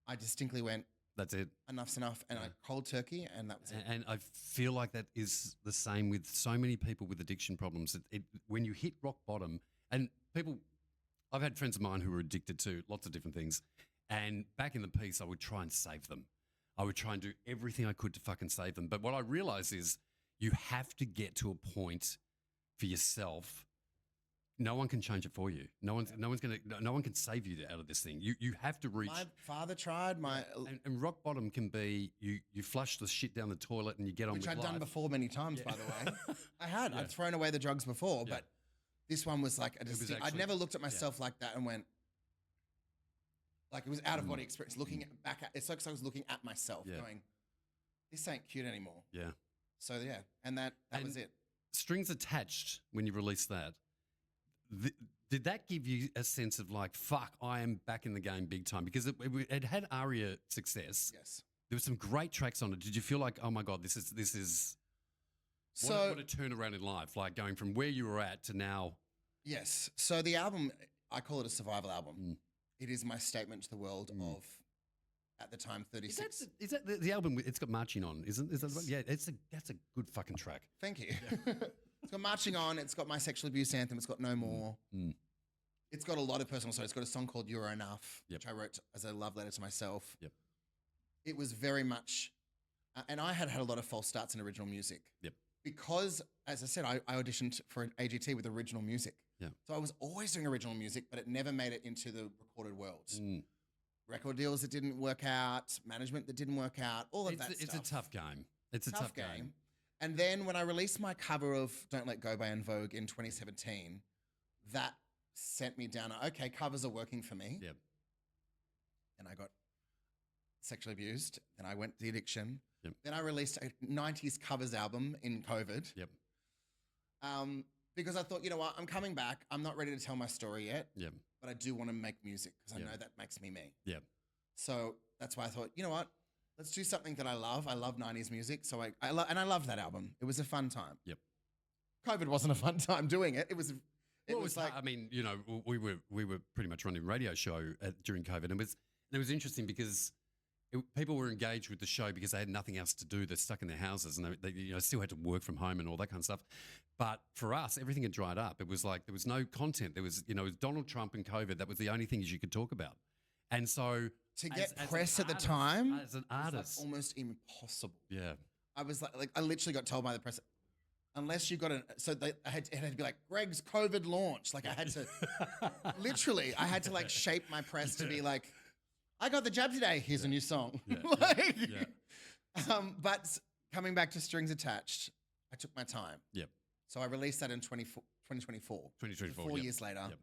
I distinctly went, That's it. enough's enough. And I cold turkey, and that was it. And I feel like that is the same with so many people with addiction problems. When you hit rock bottom, and people, I've had friends of mine who were addicted to lots of different things. And back in the piece, I would try and save them. I would try and do everything I could to fucking save them. But what I realize is you have to get to a point for yourself. No one can change it for you. No one can save you out of this thing. You have to reach. My father tried. And rock bottom can be you flush the shit down the toilet and you get on which with I'd life. done before many times, by the way. I had. I'd thrown away the drugs before, but this one was like I'd never looked at myself like that and went, like it was out of body experience. Looking back at it's like I was looking at myself, going, "This ain't cute anymore." Yeah. So yeah, and that was it. Strings Attached. When you released that, did that give you a sense of like, fuck, I am back in the game big time? Because it had ARIA success. Yes. There were some great tracks on it. Did you feel like, oh my God, this is so what a turnaround in life, like going from where you were at to now? Yes. So the album, I call it a survival album. It is my statement to the world of, at the time, 36. Is that the album? It's got Marching On, isn't? Is that, yeah, that's a good fucking track. Thank you. Yeah. It's got Marching On. It's got my sexual abuse anthem. It's got No More. It's got a lot of personal stories. It's got a song called You're Enough, which I wrote as a love letter to myself. Yep. It was very much, and I had a lot of false starts in original music. Yep. Because, as I said, I auditioned for an AGT with original music. Yeah. So I was always doing original music, but it never made it into the recorded world. Record deals that didn't work out, management that didn't work out, all of that stuff. It's a tough game. It's a tough game. And then when I released my cover of Don't Let Go by En Vogue in 2017, that sent me down, okay, covers are working for me. Yep. And I got sexually abused. Then I went to the addiction. Yep. Then I released a 90s covers album in COVID. Yep. Because I thought, you know what, I'm coming back. I'm not ready to tell my story yet. Yep. But I do want to make music because I know that makes me me. Yep. So that's why I thought, you know what, let's do something that I love. I love 90s music. So I loved that album. It was a fun time. Yep. COVID wasn't a fun time doing it. It was like, I mean, you know, we were pretty much running a radio show during COVID, and it was interesting because people were engaged with the show because they had nothing else to do. They're stuck in their houses, and they still had to work from home and all that kind of stuff. But for us, everything had dried up. It was like there was no content. There was, it was Donald Trump and COVID. That was the only things you could talk about. And so to get press at the time, as an artist, was like almost impossible. Yeah. I was like I literally got told by the press, unless you got it had to be like Greg's COVID launch. Like I had to, literally, I had to like shape my press to be like, I got the jab today. Here's a new song. But coming back to Strings Attached, I took my time. Yep. So I released that in 2024. 2024. So 4 years later. Yep.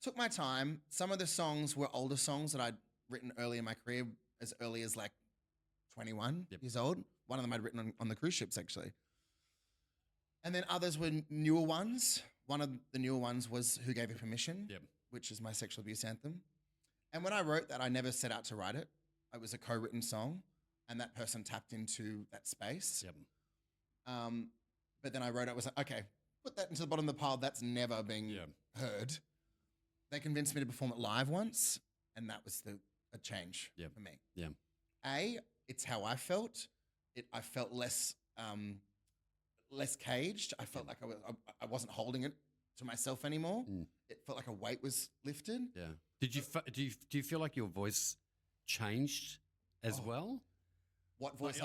Took my time. Some of the songs were older songs that I'd written early in my career, as early as like 21 years old. One of them I'd written on the cruise ships, actually. And then others were newer ones. One of the newer ones was Who Gave You Permission, which is my sexual abuse anthem. And when I wrote that, I never set out to write it. It was a co-written song, and that person tapped into that space. Yep. But then I wrote it, was like, okay, put that into the bottom of the pile. That's never being heard. They convinced me to perform it live once, and that was a change for me. Yeah. It's how I felt. I felt less caged. I felt like I wasn't holding it to myself anymore. It felt like a weight was lifted. Yeah. Do you feel like your voice changed as well? What voice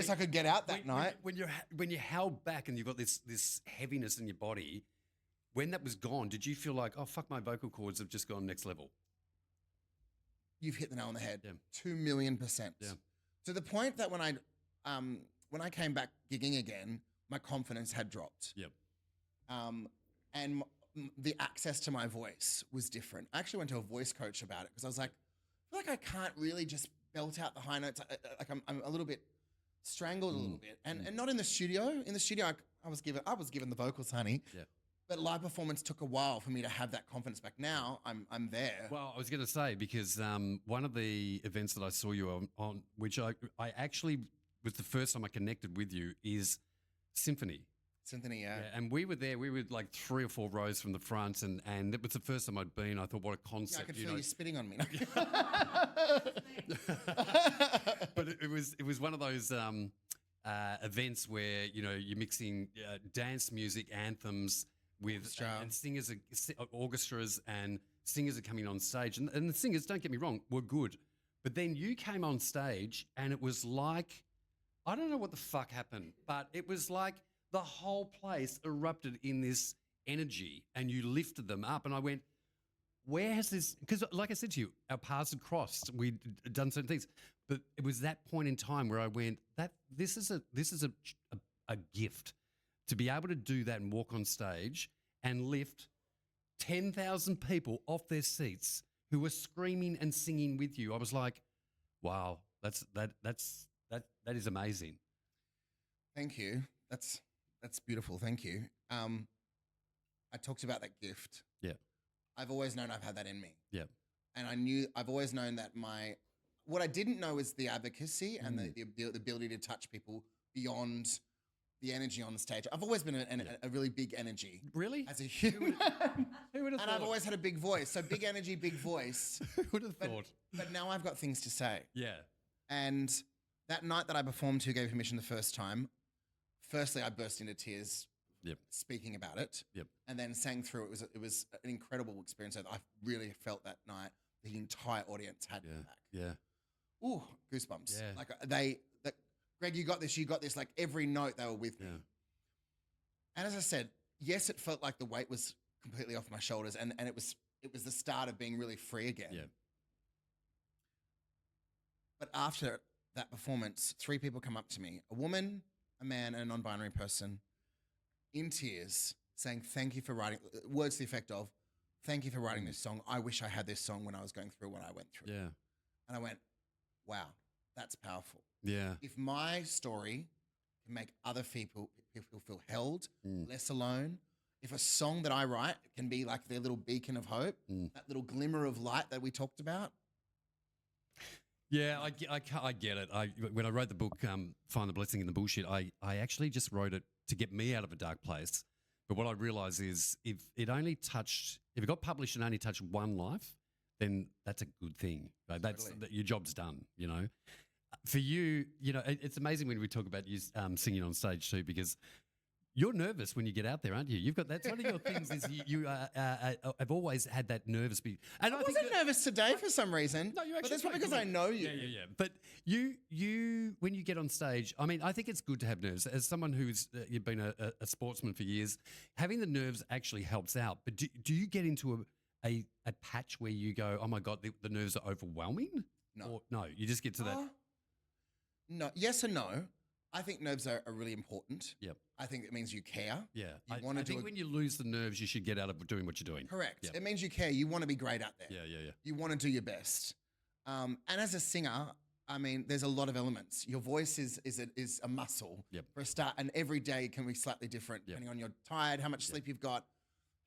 I could get out that night? When you're held back and you've got this heaviness in your body, when that was gone, did you feel like, oh fuck, my vocal cords have just gone next level? You've hit the nail on the head. 2,000,000%. Yeah. To the point that when I came back gigging again, my confidence had dropped. Yep. And the access to my voice was different. I actually went to a voice coach about it because I was like, I feel like I can't really just belt out the high notes. Like I'm a little bit strangled a little bit, and not in the studio. In the studio, I was given the vocals, honey. Yeah. But live performance took a while for me to have that confidence back. Now I'm there. Well, I was going to say, because one of the events that I saw you on which I actually was the first time I connected with you, is Symphony. Symphony, yeah. Yeah, and we were there. We were like 3 or 4 rows from the front, and it was the first time I'd been. I thought, what a Yeah, concept! I could feel you spitting on me. But it was one of those events where you're mixing dance music, anthems with Orchestra. and singers, orchestras, and singers are coming on stage, and the singers, don't get me wrong, were good, but then you came on stage, and it was like, I don't know what the fuck happened, but it was like the whole place erupted in this energy, and you lifted them up, and I went, where has this? Because, like I said to you, our paths had crossed. We'd done certain things, but it was that point in time where I went, that this is a gift to be able to do that and walk on stage and lift 10,000 people off their seats who were screaming and singing with you. I was like, wow, that is amazing. Thank you. That's beautiful. Thank you. I talked about that gift. Yeah. I've always known I've had that in me. Yeah. And I've always known that what I didn't know is the advocacy and the ability to touch people beyond the energy on the stage. I've always been a really big energy. Really? As a human. Who would have And thought? I've always had a big voice. So big energy, big voice. Who would have thought? But now I've got things to say. Yeah. And that night that I performed Who Gave Permission the first time, firstly, I burst into tears speaking about it. Yep. And then sang through it. It was an incredible experience. I really felt that night the entire audience had me back. Yeah. Ooh, goosebumps. Yeah. Like Greg, you got this. Like every note they were with me. And as I said, yes, it felt like the weight was completely off my shoulders, and it was the start of being really free again. Yeah. But after that performance, 3 people come up to me, a woman, a man, and a non-binary person, in tears, saying, thank you for writing, words to the effect of, thank you for writing this song. I wish I had this song when I was going through what I went through. Yeah. And I went, wow, that's powerful. Yeah. If my story can make other people feel held, less alone, if a song that I write can be like their little beacon of hope, that little glimmer of light that we talked about. Yeah, I get it. When I wrote the book, Find the Blessing in the Bullshit, I actually just wrote it to get me out of a dark place. But what I realised is if it got published and only touched one life, then that's a good thing. Right? Your job's done, For you, it's amazing when we talk about you singing on stage too, because you're nervous when you get out there, aren't you? That's one of your things is you have always had that nervous. And I wasn't nervous today for some reason. No, you actually. But that's probably because I know you. Yeah. But you, when you get on stage, I mean, I think it's good to have nerves. As someone who's you've been a sportsman for years, having the nerves actually helps out. But do you get into a patch where you go, oh my God, the nerves are overwhelming? No. Or, no, you just get to that. No. Yes and no. I think nerves are really important. Yep. I think it means you care. Yeah. I think when you lose the nerves, you should get out of doing what you're doing. Correct. Yep. It means you care. You want to be great out there. Yeah. You want to do your best. And as a singer, I mean, there's a lot of elements. Your voice is a muscle for a start, and every day can be slightly different depending on you're tired, how much sleep you've got,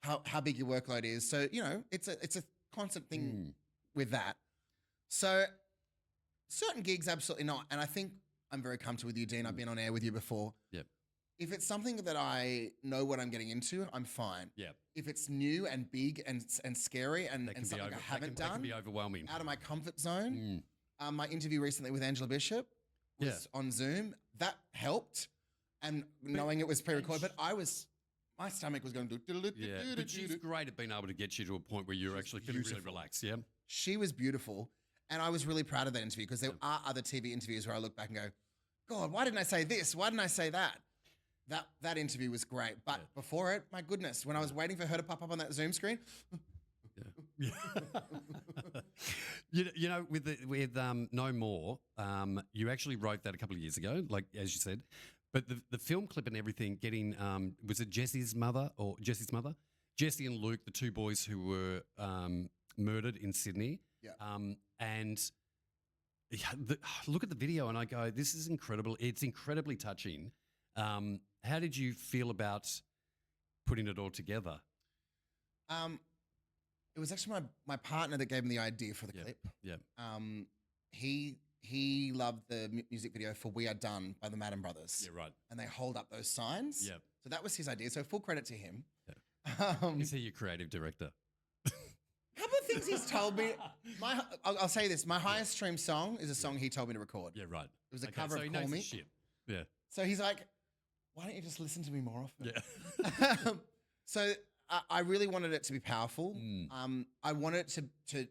how big your workload is. So it's a constant thing with that. So certain gigs, absolutely not. And I think I'm very comfortable with you, Dean. I've been on air with you before. Yep. If it's something that I know what I'm getting into, I'm fine. Yeah. If it's new and big and scary and something I haven't done, that can be overwhelming. Out of my comfort zone. My interview recently with Angela Bishop was on Zoom. That helped, and knowing it was pre-recorded, but my stomach was going to do. Yeah, but she's great at being able to get you to a point where you're actually feeling really relaxed. Yeah. She was beautiful. And I was really proud of that interview because there are other TV interviews where I look back and go, God, why didn't I say this? Why didn't I say that? That interview was great. But before it, my goodness, when I was waiting for her to pop up on that Zoom screen. With No More, you actually wrote that a couple of years ago, like as you said. But the film clip and everything, was it Jesse's mother? Jesse and Luke, the 2 boys who were murdered in Sydney. Yeah. And look at the video and I go, this is incredible. It's incredibly touching. How did you feel about putting it all together? It was actually my partner that gave me the idea for the clip. Yeah. He he loved the music video for We Are Done by the Madden Brothers. Yeah, right. And they hold up those signs. Yeah. So that was his idea. So full credit to him. Yeah. Is he your creative director? Couple of things he's told me. I'll say this. My highest streamed song is a song he told me to record. Yeah, right. It was a cover of Call Me. Shit. Yeah. So he's like, why don't you just listen to me more often? Yeah. So I really wanted it to be powerful. I wanted to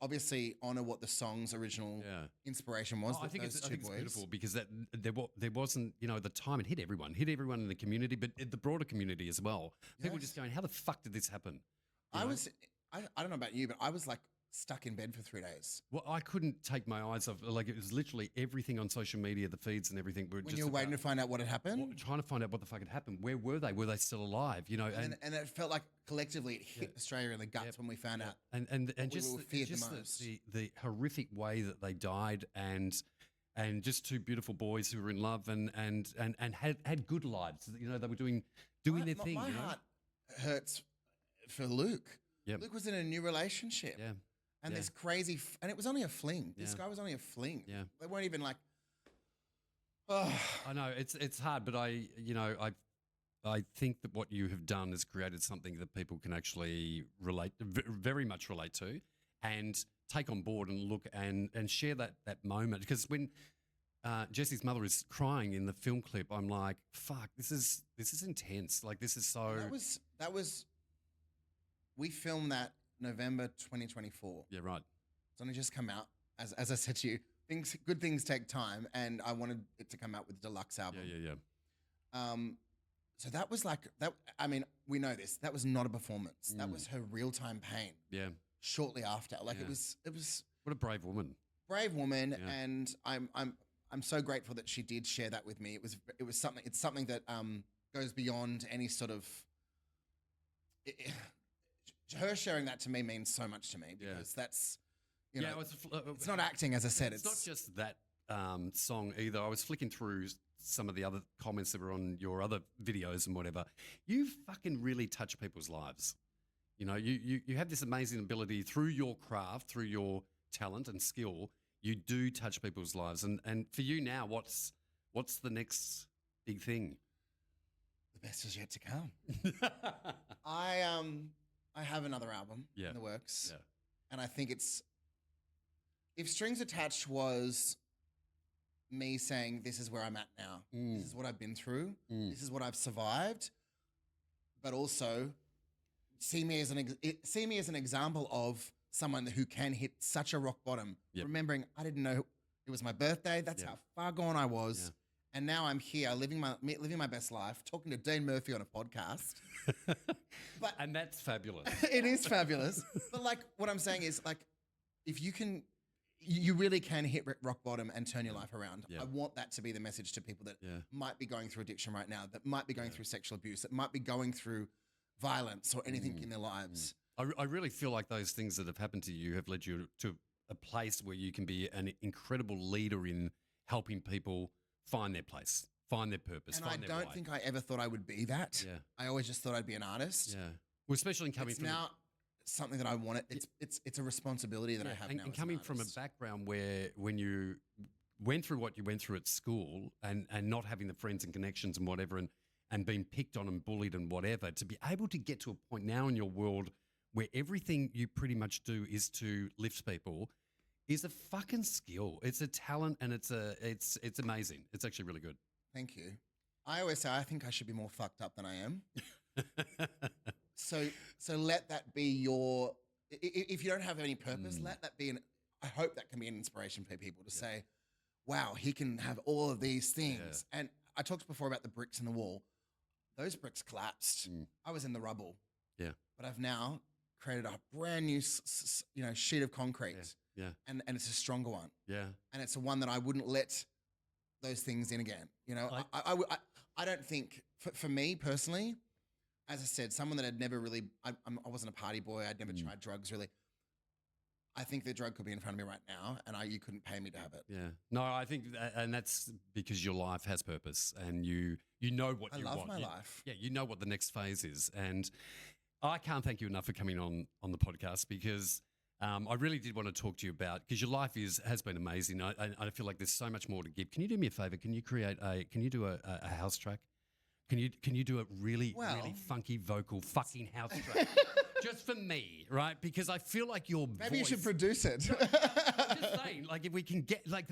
obviously honor what the song's original inspiration was. I think it's beautiful because there wasn't, at the time it hit everyone in the community, but the broader community as well. People just going, how the fuck did this happen? I don't know about you, but I was like stuck in bed for 3 days. Well, I couldn't take my eyes off. Like, it was literally everything on social media, the feeds and everything. When you were waiting to find out what had happened? Trying to find out what the fuck had happened. Where were they? Were they still alive? And it felt like collectively it hit Australia in the guts when we found out. And just the horrific way that they died and just two beautiful boys who were in love and had good lives. They were doing their thing. My heart hurts for Luke. Yep. Luke was in a new relationship. Yeah. And this crazy, and it was only a fling. This guy was only a fling. Yeah. They weren't even like, oh. I know it's hard, but I think that what you have done has created something that people can actually very much relate to, and take on board and look and share that moment. Because when Jesse's mother is crying in the film clip, I'm like, fuck, this is intense. Like, this is so. That was. We filmed that November 2024. Yeah, right. It's only just come out. As I said to you, good things take time, and I wanted it to come out with a deluxe album. Yeah. So that was like that. I mean, we know this. That was not a performance. That was her real-time pain. Yeah. Shortly after, like it was. What a brave woman. Brave woman, and I'm so grateful that she did share that with me. It was something. It's something that goes beyond any sort of. Her sharing that to me means so much to me because that's, it's not acting, as I said. It's not just that song either. I was flicking through some of the other comments that were on your other videos and whatever. You fucking really touch people's lives. You have this amazing ability through your craft, through your talent and skill. You do touch people's lives. And for you now, what's the next big thing? The best is yet to come. I have another album in the works. Yeah. And I think if Strings Attached was me saying, this is where I'm at now. This is what I've been through. This is what I've survived. But also see me as an example of someone who can hit such a rock bottom. Yep. Remembering I didn't know it was my birthday. That's how far gone I was. Yeah. And now I'm here living my best life, talking to Dean Murphy on a podcast. And that's fabulous. It is fabulous. But like what I'm saying is, like, if you really can hit rock bottom and turn your life around. Yeah. I want that to be the message to people that might be going through addiction right now, that might be going through sexual abuse, that might be going through violence or anything in their lives. I really feel like those things that have happened to you have led you to a place where you can be an incredible leader in helping people find their place, find their purpose, and find their I don't think I ever thought I would be that. Yeah. I always just thought I'd be an artist. Yeah. Well, especially coming from now something that I wanted. It's a responsibility that I have now. And coming from a background where when you went through what you went through at school and not having the friends and connections and whatever and being picked on and bullied and whatever, to be able to get to a point now in your world where everything you pretty much do is to lift people is a fucking skill. It's a talent, and it's amazing. It's actually really good. Thank you. I always say I think I should be more fucked up than I am. So let that be your. If you don't have any purpose, let that be I hope that can be an inspiration for people to say, "Wow, he can have all of these things." Yeah. And I talked before about the bricks in the wall. Those bricks collapsed. I was in the rubble. Yeah. But I've now created a brand new, sheet of concrete. Yeah. And it's a stronger one. Yeah. And it's a one that I wouldn't let those things in again. I don't think, for me personally, as I said, someone that had never really, I wasn't a party boy. I'd never tried drugs really. I think the drug could be in front of me right now and you couldn't pay me to have it. Yeah. No, I think, and that's because your life has purpose and you know what you want. I love my life. Yeah. You know what the next phase is. And I can't thank you enough for coming on the podcast because I really did want to talk to you about, because your life has been amazing. I feel like there's so much more to give. Can you do me a favor? Can you do a house track? Can you do a really funky vocal fucking house track? Just for me, right? Because I feel like your Maybe voice, you should produce it. I'm just saying, like, if we can get, like,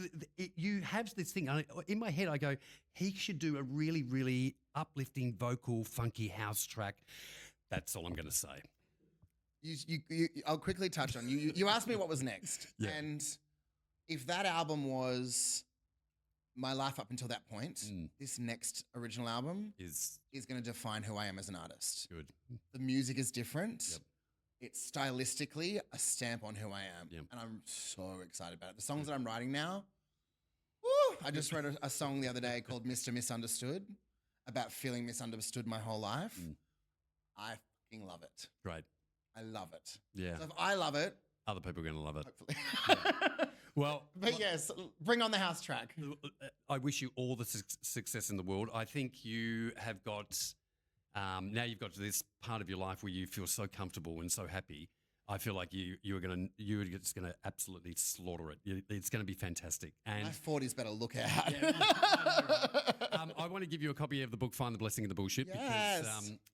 you have this thing. In my head, I go, he should do a really, really uplifting vocal funky house track. That's all I'm going to say. I'll quickly touch on you asked me what was next. Yeah. And if that album was my life up until that point, this next original album is going to define who I am as an artist. Good. The music is different. Yep. It's stylistically a stamp on who I am. Yep. And I'm so excited about it. The songs that I'm writing now, woo, I just wrote a song the other day called Mr. Misunderstood, about feeling misunderstood my whole life. I fucking love it. Great. I love it. Yeah. So if I love it, other people are going to love it. hopefully. Yeah. Well, but yes, bring on the house track. I wish you all the success in the world. I think you have got, now you've got to this part of your life where you feel so comfortable and so happy. I feel like you're just going to absolutely slaughter it. It's going to be fantastic. And My 40s better look out. yeah, I want to give you a copy of the book, Find the Blessing in the Bullshit, Yes.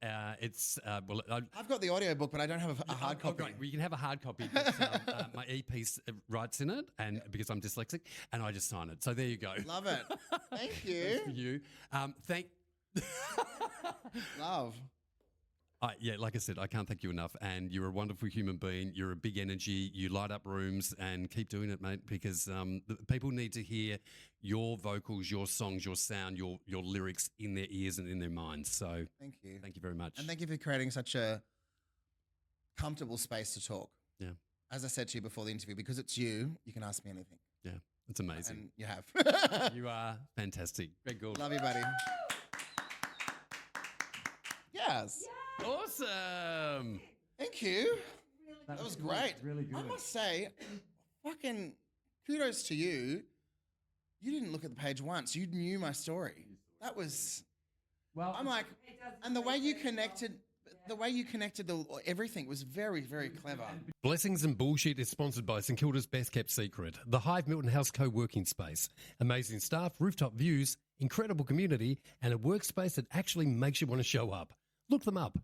because it's, I've got the audiobook, but I don't have a hard copy. Great. Well, you can have a hard copy. But, my EP writes in it, and because I'm dyslexic, and I just sign it. So there you go. Love it. Thank That's for you. you. Love. Yeah, like I said, I can't thank you enough. And you're a wonderful human being. You're a big energy. You light up rooms, and keep doing it, mate, because the people need to hear your vocals, your songs, your sound, your lyrics in their ears and in their minds. So Thank you. thank you very much. And thank you for creating such a comfortable space to talk. Yeah. As I said to you before the interview, because it's you can ask me anything. Yeah, it's amazing. And you have. You are fantastic. Greg Gould. Love you, buddy. Yes. Awesome. Thank you. That was great. Really good. I must say, fucking kudos to you. You didn't look at the page once. You knew my story. That was, Well, I'm like, and the way you connected, everything was very, very clever. Blessings and Bullshit is sponsored by St Kilda's Best Kept Secret, the Hive Milton House co-working space. Amazing staff, rooftop views, incredible community, and a workspace that actually makes you want to show up. Look them up.